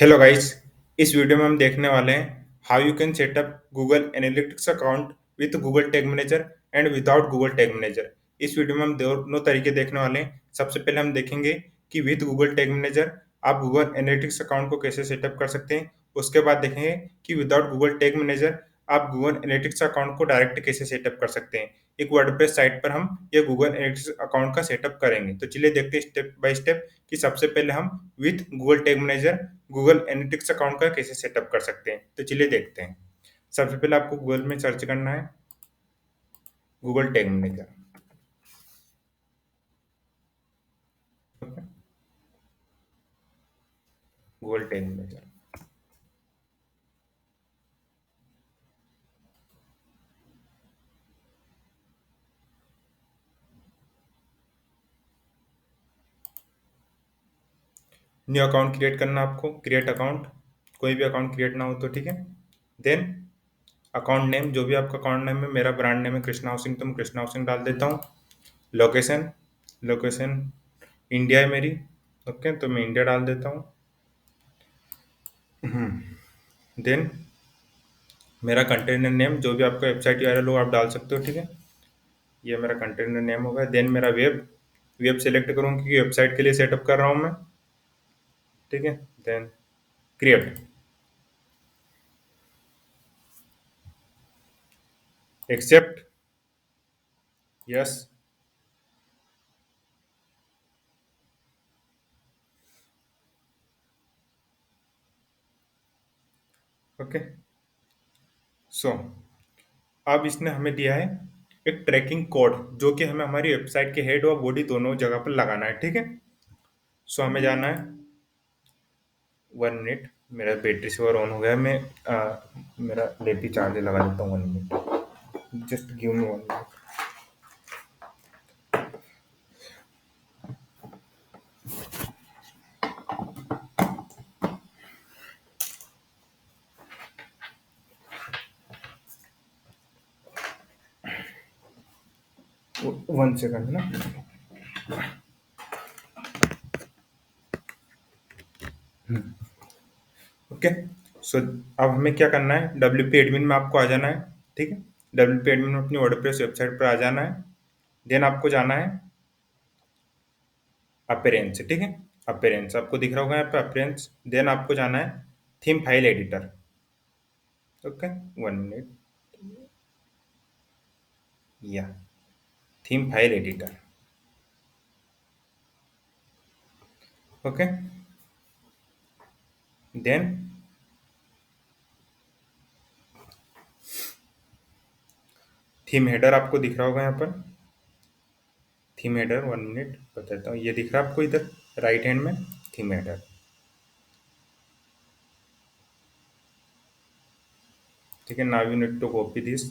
Hello guys. इस video में हम देखने वाले हैं how you can set up Google analytics account with Google tag manager and without Google tag manager. इस वीडियो में हम दोनों तरीके देखने वाले हैं। सबसे पहले हम देखेंगे कि विद गूगल टैग मैनेजर आप गूगल एनालिटिक्स अकाउंट को कैसे सेटअप कर सकते हैं। उसके बाद देखेंगे कि विदाउट गूगल टैग मैनेजर आप गूगल एनालिटिक्स अकाउंट को डायरेक्ट कैसे सेटअप कर सकते हैं। एक वर्डप्रेस साइट पर हम ये गूगल एनालिटिक्स अकाउंट का सेटअप करेंगे। तो चलिए देखते हैं स्टेप बाय स्टेप कि सबसे पहले हम with Google tag manager Google analytics account का कैसे सेटअप कर सकते हैं। तो चलिए देखते हैं। सबसे पहले आपको गूगल में सर्च करना है Google tag manager. Google tag manager. New account create करना, आपको क्रिएट अकाउंट, कोई भी अकाउंट क्रिएट ना हो तो ठीक है। देन अकाउंट नेम, जो भी आपका अकाउंट नेम है, मेरा ब्रांड नेम है कृष्णा हाउसिंग, तो मैं कृष्णा हाउसिंग डाल देता हूँ। लोकेशन, लोकेशन इंडिया है मेरी। ओके, तो मैं इंडिया डाल देता हूँ। देन मेरा कंटेनर नेम, जो भी आपका वेबसाइट यूआरएल हो आप डाल सकते हो, ठीक है। ये मेरा कंटेनर नेम होगा। देन मेरा वेब, वेब सेलेक्ट करूँगा क्योंकि वेबसाइट के लिए सेटअप कर रहा हूँ मैं, ठीक है। Then create, accept, yes, okay. So अब इसने हमें दिया है एक ट्रैकिंग कोड, जो कि हमें हमारी वेबसाइट के हेड और बॉडी दोनों जगह पर लगाना है, ठीक है। सो हमें जाना है, 1 मिनट, मेरा बैटरी सेवर ऑन हो गया है। मैं मेरा लेपी चार्ज लगा देता हूँ, 1 minute, just give me 1 minute. 1 second ना। ओके। सो अब हमें क्या करना है, डब्ल्यू पी एडमिन में आपको आ जाना है, ठीक है। डब्ल्यू पी एडमिन में अपनी वर्डप्रेस वेबसाइट पर आ जाना है। देन आपको जाना है अपीयरेंस, ठीक है। अपीयरेंस आपको दिख रहा होगा यहाँ पे, अपीयरेंस। देन आपको जाना है theme file editor. Okay, 1 minute, या theme file editor. Okay. Then theme header आपको दिख रहा होगा यहाँ पर, थीम हेडर, 1 मिनट बताता हूँ। ये दिख रहा है आपको इधर राइट हैंड में, थीम हेडर, ठीक है। Now you need to copy this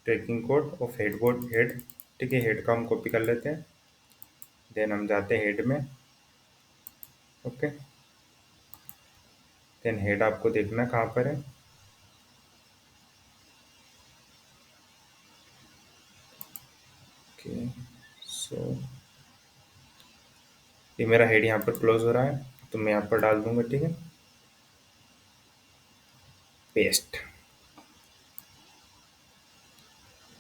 tracking code of head board head, ठीक है। हेड का हम कॉपी कर लेते हैं। देन हम जाते हैं हेड में, ओके। देन हेड आपको देखना कहाँ पर है। ओके, सो ये मेरा हेड यहाँ पर क्लोज हो रहा है, तो मैं यहाँ पर डाल दूंगा, ठीक है। पेस्ट,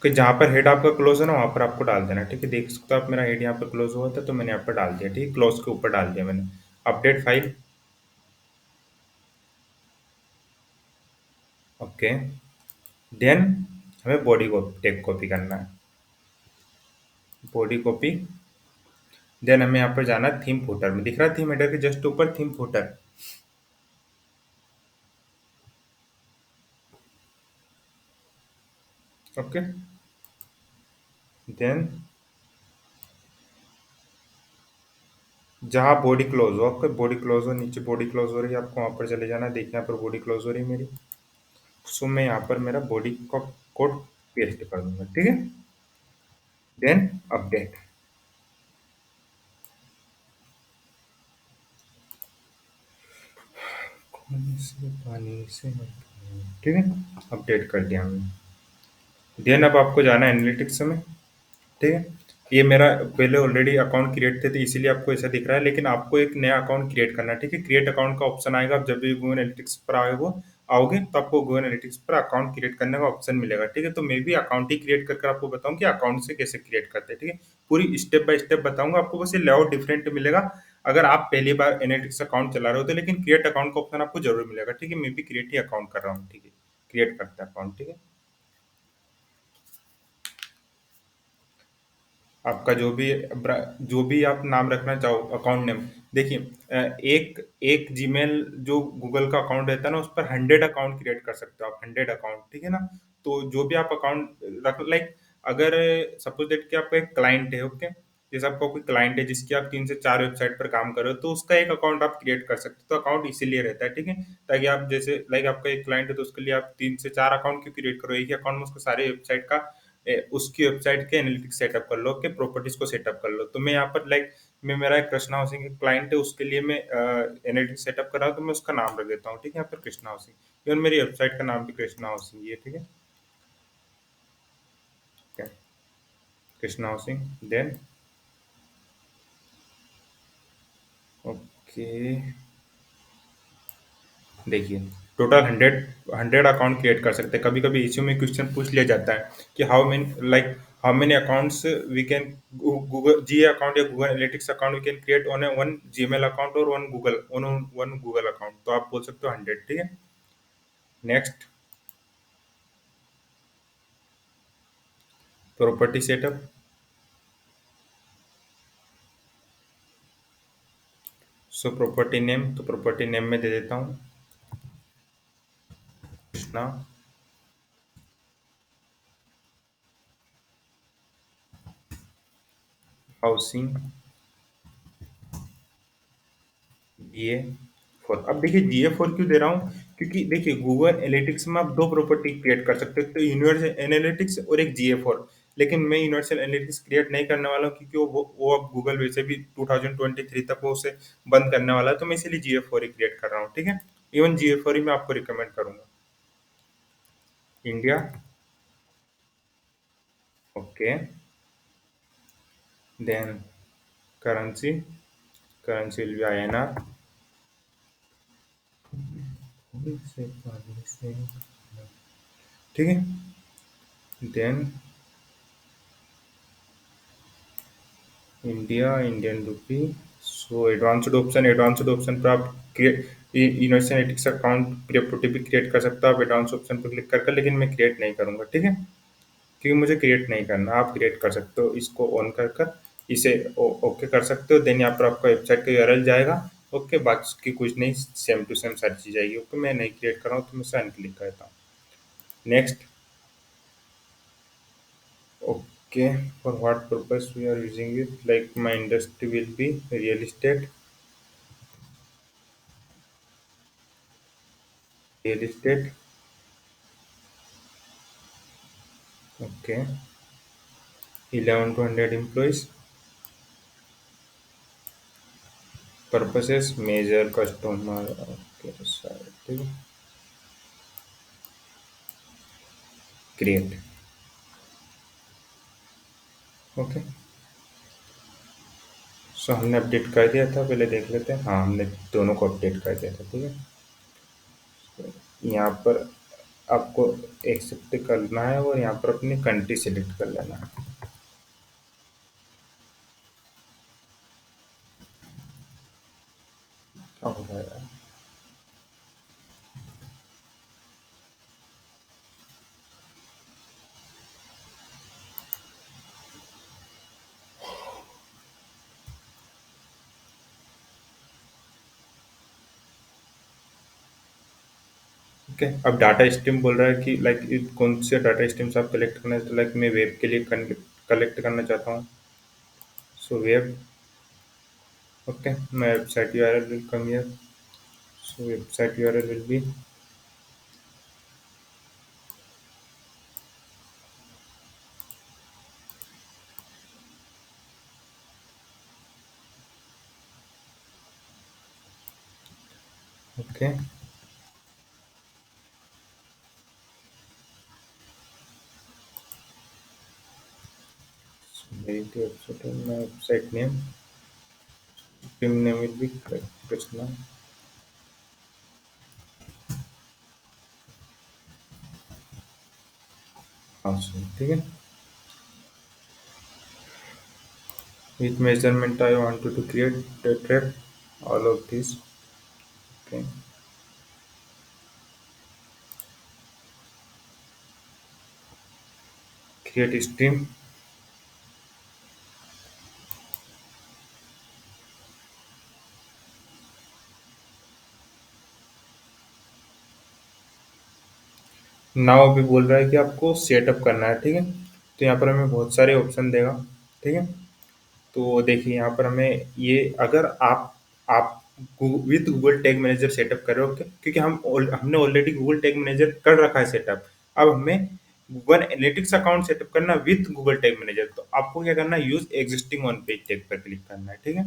कि जहाँ पर हेड आपका क्लोज है ना, वहाँ पर आपको डाल देना, ठीक है। देख सकते हो आप, मेरा हेड यहाँ पर क्लोज हुआ था तो मैंने यहाँ पर डाल दिया, ठीक है। क्लोज के ऊपर डाल दिया मैंने। Update file, okay. देन हमें बॉडी को टेक कॉपी करना है, बॉडी कॉपी। देन हमें यहाँ पर जाना है थीम फुटर में, दिख रहा है थीम हेडर के जस्ट ऊपर थीम फुटर, ओके। देन जहाँ बॉडी क्लोज हो, आपका बॉडी क्लोज हो, नीचे बॉडी क्लोज हो रही है, आपको वहाँ पर चले जाना है। देखिए यहाँ पर बॉडी क्लोज हो रही है मेरी। सो मैं यहाँ पर मेरा बॉडी का कोड पेस्ट कर दूंगा, ठीक है। देन अपडेट, पानी से पानी से, ठीक है। अपडेट कर दिया हमने। देन अब आपको जाना है एनालिटिक्स में, ठीक है। ये मेरा पहले ऑलरेडी अकाउंट क्रिएट थे तो इसीलिए आपको ऐसा दिख रहा है, लेकिन आपको एक नया अकाउंट क्रिएट करना है, ठीक है। क्रिएट अकाउंट का ऑप्शन आएगा, आप जब भी गूगल एनालिटिक्स पर आओगे तो आपको गूगल एनालिटिक्स पर अकाउंट क्रिएट करने का ऑप्शन मिलेगा, ठीक है। तो मैं भी अकाउंट ही क्रिएट कर आपको बताऊं कि अकाउंट से कैसे क्रिएट करते हैं, ठीक है। पूरी स्टेप बाय स्टेप बताऊंगा आपको, बस ये लेआउट डिफरेंट मिलेगा अगर आप पहली बार एनालिटिक्स अकाउंट चला रहे हो तो, लेकिन क्रिएट अकाउंट का ऑप्शन आपको जरूर मिलेगा, ठीक है। मैं भी क्रिएट ही अकाउंट कर रहा हूँ, ठीक है। क्रिएट करते हैं अकाउंट, ठीक है। आपका जो भी आप नाम रखना चाहो अकाउंट नेम, देखिए एक एक जीमेल जो गूगल का अकाउंट रहता है ना, उस पर 100 अकाउंट क्रिएट कर सकते हो आप, 100 अकाउंट, ठीक है ना। तो जो भी आप अकाउंट रख, लाइक अगर सपोज दैट कि आपका एक क्लाइंट है, ओके, जैसे आपका कोई क्लाइंट है जिसकी आप 3 से 4 वेबसाइट पर काम कर रहे हो, तो उसका एक अकाउंट आप क्रिएट कर सकते हो। तो अकाउंट इसीलिए रहता है, ठीक है, ताकि आप जैसे लाइक आपका एक क्लाइंट है तो उसके लिए आप 3 से 4 अकाउंट क्यों क्रिएट करो, एक ही अकाउंट में उसको सारे वेबसाइट का उसकी वेबसाइट के एनालिटिक्स सेटअप कर लो, के प्रॉपर्टीज को सेटअप कर लो। तो मैं यहाँ पर लाइक मैं मेरा एक कृष्णा हाउसिंग क्लाइंट है, उसके लिए मैं एनालिटिक्स सेटअप कर रहा हूँ, तो मैं उसका नाम रख देता हूँ, ठीक है, यहाँ पर कृष्णा हाउसिंग। इवन मेरी वेबसाइट का नाम भी कृष्णा हाउसिंग ही है, ठीक है। क्या, कृष्णा हाउसिंग, देन ओके, देखिए टोटल 100 अकाउंट क्रिएट कर सकते हैं। कभी कभी इश्यू में क्वेश्चन पूछ लिया जाता है कि how many accounts we can Google G account या Google analytics account we can create on a one Gmail account और वन गूगल अकाउंट, तो आप बोल सकते हो 100, ठीक है। Next, property setup. So property name, तो प्रॉपर्टी नेम में दे देता हूँ कृष्णा हाउसिंग जीए फोर। अब देखिए जीए फोर क्यों दे रहा हूँ, क्योंकि देखिए गूगल एनालिटिक्स में आप दो प्रॉपर्टी क्रिएट कर सकते हो, तो यूनिवर्सल एनालिटिक्स और एक जीए फोर। लेकिन मैं यूनिवर्सल एनालिटिक्स क्रिएट नहीं करने वाला हूँ, क्योंकि वो अब गूगल वैसे भी 2023 तक वो उसे बंद करने वाला है, तो मैं इसीलिए जीए फोर ही क्रिएट कर रहा हूँ, ठीक है। इवन जीए फोर ही मैं आपको रिकमेंड करूंगा। India, okay, then currency, currency will be INR, ठीक है। Then India, Indian rupee. So advanced option पर आप create universal analytics account property भी क्रिएट कर सकते हो आप एडवांस ऑप्शन पर क्लिक करके, लेकिन मैं क्रिएट नहीं करूंगा, ठीक है, क्योंकि मुझे क्रिएट नहीं करना। आप क्रिएट कर सकते हो, इसको ऑन कर कर इसे ओके कर सकते हो। देन यहाँ पर आपका वेबसाइट का यूआरएल जाएगा, ओके, बाकी उसकी कुछ नहीं, सेम टू सेम सारी चीज आएगी, ओके। मैं नहीं क्रिएट कर रहा हूँ तो मैं साइन क्लिक करता हूँ। Next, okay, for what purpose we are using it, like my industry will be real estate, real estate, okay, 11 to 100 employees, purposes major customer, okay, ठीक है, क्रिएट, ओके। सो हमने अपडेट कर दिया था, पहले देख लेते हैं, हाँ हमने दोनों को अपडेट कर दिया था, ठीक है। यहाँ पर आपको एक्सेप्ट करना है और यहाँ पर अपनी कंट्री सेलेक्ट कर लेना है। क्या हो रहा है यार? ओके, अब डाटा स्ट्रीम बोल रहा है कि लाइक कौन से डाटा स्ट्रीम्स आप कलेक्ट करना है, तो लाइक मैं वेब के लिए कलेक्ट करना चाहता हूँ। So web, okay, my website URL will come here. So website URL will be, okay, website name, team name will be Krishna. हाँ सर, ठीक है। With measurement I want to create the track all of this. Okay. Create stream. Now अभी बोल रहा है कि आपको setup करना है, ठीक है। तो यहाँ पर हमें बहुत सारे ऑप्शन देगा, ठीक है। तो देखिए यहाँ पर हमें ये, अगर आप with Google tag manager setup कर रहे हो, क्योंकि हमने ऑलरेडी गूगल टैग मैनेजर कर रखा है सेटअप। अब हमें गूगल एनालिटिक्स अकाउंट सेटअप करना विद गूगल टैग मैनेजर, तो आपको क्या करना है, use existing on page tag पर क्लिक करना है, ठीक है।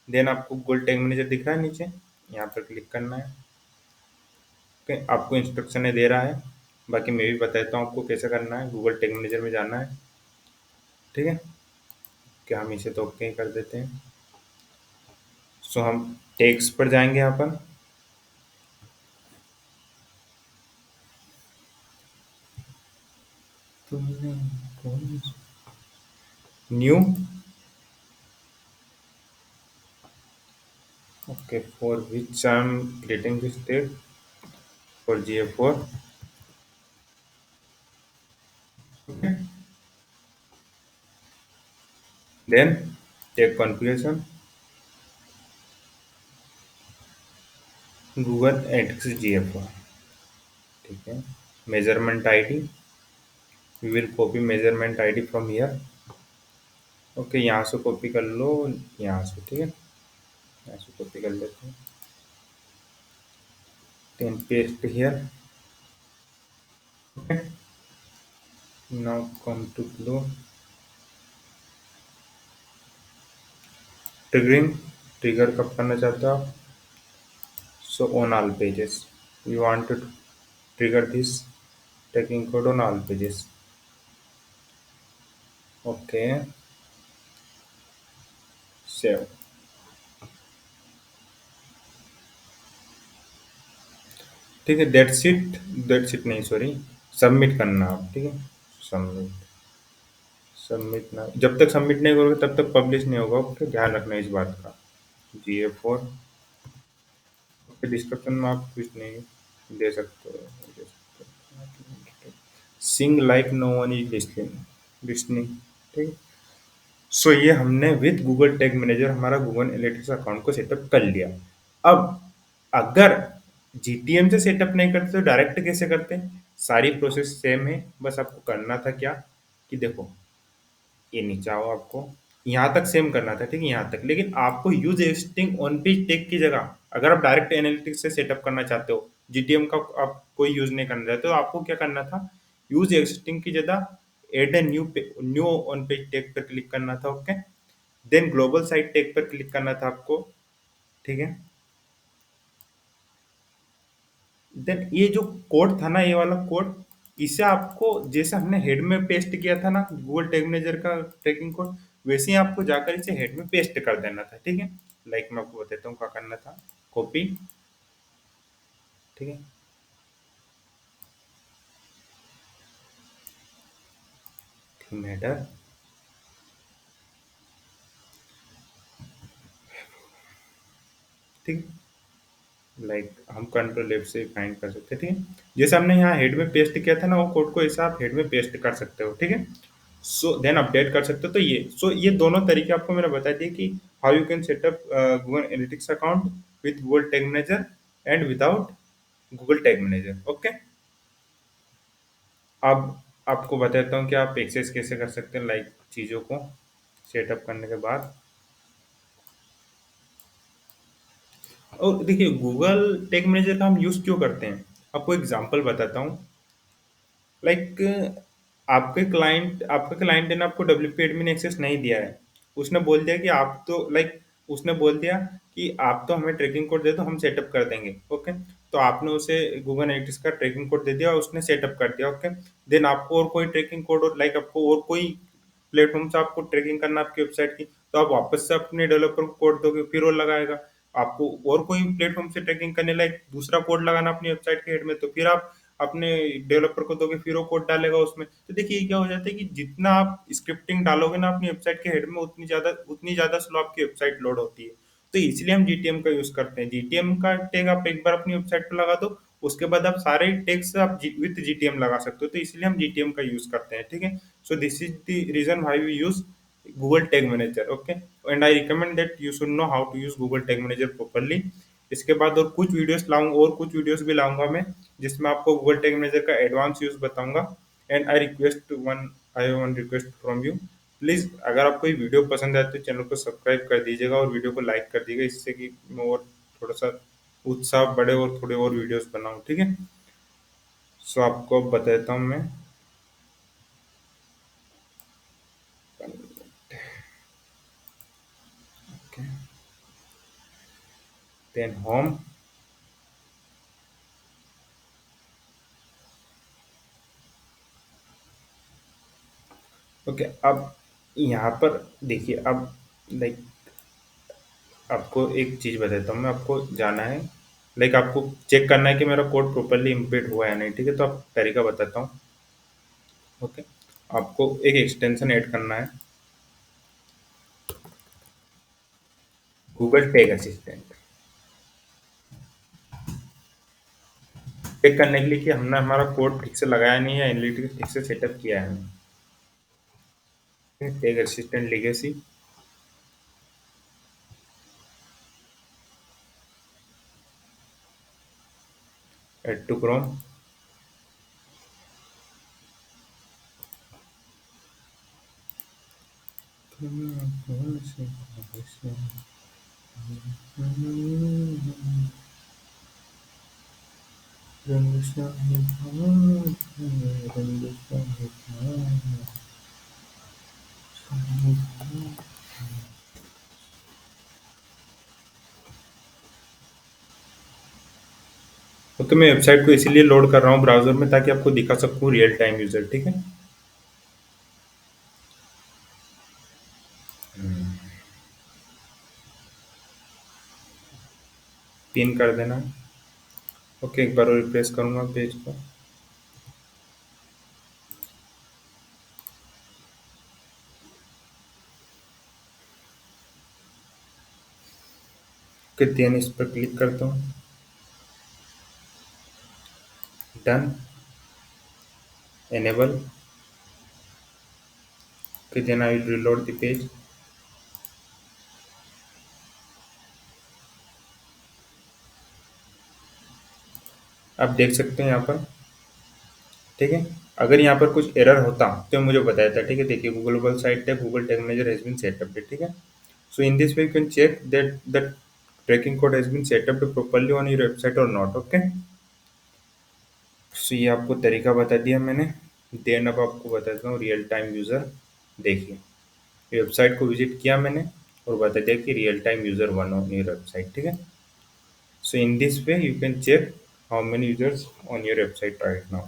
देन आपको गूगल टैग मैनेजर दिख रहा है नीचे, यहाँ पर क्लिक करना है। ओके, आपको इंस्ट्रक्शन दे रहा है, बाकी मैं भी बताता हूँ आपको कैसे करना है। गूगल टैग मैनेजर में जाना है, ठीक है। क्या हम इसे तो ओके कर देते हैं। सो हम टैग्स पर जाएंगे यहाँ पर। New, okay, for which I'm creating this tag for GA4. Okay. Then tag configuration, Google Analytics GA4, ठीक है। measurement ID, we will copy measurement ID from here. Okay, यहाँ से कॉपी कर लो, यहाँ से, ठीक है। यहाँ से कॉपी कर लेते हैं, then paste here. Okay, now come to below, triggering, trigger कब करना चाहते हो आप। So on all pages we want to trigger this tagging code on all pages. Okay, save, ठीक है। दैट्स इट नहीं, सॉरी, सबमिट करना आप, ठीक है। सबमिट, सबमिट ना, जब तक सबमिट नहीं करोगे तब तक पब्लिश नहीं होगा, ओके, ध्यान रखना इस बात का। GA4, okay. डिस्क्रिप्शन में आप कुछ नहीं दे सकते हो, sing like no one is listening, ठीक है। सो ये हमने विद गूगल टैग मैनेजर हमारा गूगल एनालिटिक्स अकाउंट को सेटअप कर लिया। अब अगर जीटीएम से सेटअप नहीं करते तो डायरेक्ट कैसे करते हैं, सारी प्रोसेस सेम है। बस आपको करना था क्या, कि देखो, ये नीचे आओ, आपको यहाँ तक सेम करना था, ठीक है, यहाँ तक। लेकिन आपको use existing on page tag की जगह, अगर आप डायरेक्ट एनालिटिक्स से सेटअप करना चाहते हो, जीटीएम का आप कोई यूज नहीं करना चाहते, तो आपको क्या करना था, यूज एग्जिस्टिंग की जगह add a new on page tag पर क्लिक करना था, okay. Then global site tag पर क्लिक करना था आपको, ठीक है। देन ये जो कोड था ना, ये वाला कोड, इसे आपको जैसे हमने हेड में पेस्ट किया था ना गूगल टैग मैनेजर का ट्रैकिंग कोड, वैसे ही आपको जाकर इसे हेड में पेस्ट कर देना था, ठीक है। लाइक मैं आपको बताता हूँ क्या करना था। कॉपी, ठीक है, थीम हेडर, ठीक है। लाइक हम कंट्रोल F से फाइंड कर सकते हैं, ठीक है। जैसे हमने यहाँ हेड में पेस्ट किया था ना, वो कोड को ऐसा आप हेड में पेस्ट कर सकते हो, ठीक है। सो देन अपडेट कर सकते हो। तो ये दोनों तरीके आपको मैंने बता दिए कि how you can setup Google analytics account with Google tag manager and without Google tag manager, okay. अब आपको बताता हूँ कि आप एक्सेस कैसे कर सकते हैं, लाइक चीज़ों को सेटअप करने के बाद। और देखिए, गूगल टैग मैनेजर का हम यूज़ क्यों करते हैं, आपको एग्जांपल बताता हूँ। लाइक आपके क्लाइंट ने आपको WP एडमिन एक्सेस नहीं दिया है। उसने बोल दिया कि आप तो लाइक उसने बोल दिया कि आप तो हमें ट्रैकिंग कोड दे दो, हम सेटअप कर देंगे, ओके। तो आपने उसे गूगल एनालिटिक्स का ट्रैकिंग कोड दे दिया और उसने सेटअप कर दिया, ओके। देन आपको और कोई ट्रैकिंग कोड और लाइक आपको और कोई प्लेटफॉर्म से आपको ट्रैकिंग करना है आपकी वेबसाइट की, तो आप वापस से अपने डेवलपर को कोड दोगे, फिर वो लगाएगा। आपको और कोई प्लेटफॉर्म से ट्रैकिंग करने लायक दूसरा कोड लगाना अपनी वेबसाइट के हेड में, तो फिर आप अपने डेवलपर को दोगे, फिर वो कोड डालेगा उसमें। तो देखिए ये क्या हो जाता है कि जितना आप स्क्रिप्टिंग डालोगे ना अपनी वेबसाइट के हेड में, उतनी ज्यादा स्लो आपकी वेबसाइट लोड होती है। तो इसलिए हम जीटीएम का यूज करते हैं। जीटीएम का टैग आप एक बार अपनी वेबसाइट पर लगा दो, उसके बाद आप सारे टैग्स आप विथ जीटीएम लगा सकते हो, तो इसलिए हम जीटीएम का यूज करते हैं, ठीक है। So this is the reason why we use Google Tag Manager, okay? And I recommend that you should know how to use Google Tag Manager properly. इसके बाद और कुछ वीडियोस लाऊंगा, और कुछ वीडियोस भी लाऊंगा मैं, जिसमें आपको Google Tag Manager का एडवांस यूज बताऊंगा। And I one request from you, please अगर आपको ये वीडियो पसंद आए तो चैनल को सब्सक्राइब कर दीजिएगा और वीडियो को लाइक कर दीजिएगा, इससे कि मैं और थोड़ा सा उत्साह बढ़े और थोड़े और वीडियोस बनाऊं, ठीक है। सो आपको अब बताता हूँ मैं। Then home. ओके, अब यहाँ पर देखिए, अब लाइक आपको एक चीज़ बताता हूँ मैं, आपको जाना है, लाइक आपको चेक करना है कि मेरा कोड प्रॉपरली इम्प्लीट हुआ है नहीं, ठीक है। तो आप तरीका बताता हूँ। ओके, आपको एक एक्सटेंशन ऐड करना है, गूगल टेक असिस्टेंट। चेक करने के लिए कि हमने हमारा कोड ठीक से लगाया नहीं है, एनालिटिक्स ठीक से सेटअप किया है नहीं। Tag assistant legacy, add to Chrome. Okay, मैं वेबसाइट को इसीलिए लोड कर रहा हूँ ब्राउजर में, ताकि आपको दिखा सकूँ रियल टाइम यूजर, ठीक है। पिन कर देना। ओके, एक बार और रिफ्रेश करूंगा पेज को। ओके, देन इस पर क्लिक करता हूँ, done, enable. Okay, then I will reload the page. आप देख सकते हैं यहाँ पर, ठीक है। अगर यहाँ पर कुछ एरर होता तो मुझे बताया था, ठीक है। देखिए, Google site tag Google tag manager has been setup, ठीक है। So in this way you can check that the tracking code has been setup properly on your website और नॉट, ओके। सो ये आपको तरीका बता दिया मैंने। देन अब आपको बताता हूँ रियल टाइम यूज़र। देखिए, वेबसाइट को विजिट किया मैंने और बता दिया कि real time user one on your website, ठीक है। So in this way, you can check how many users on your website right now.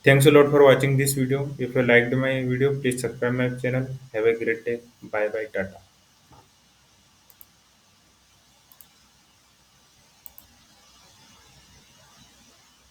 Thanks a lot for watching this video. If you liked my video, please subscribe my channel. Have a great day. Bye bye. Tata.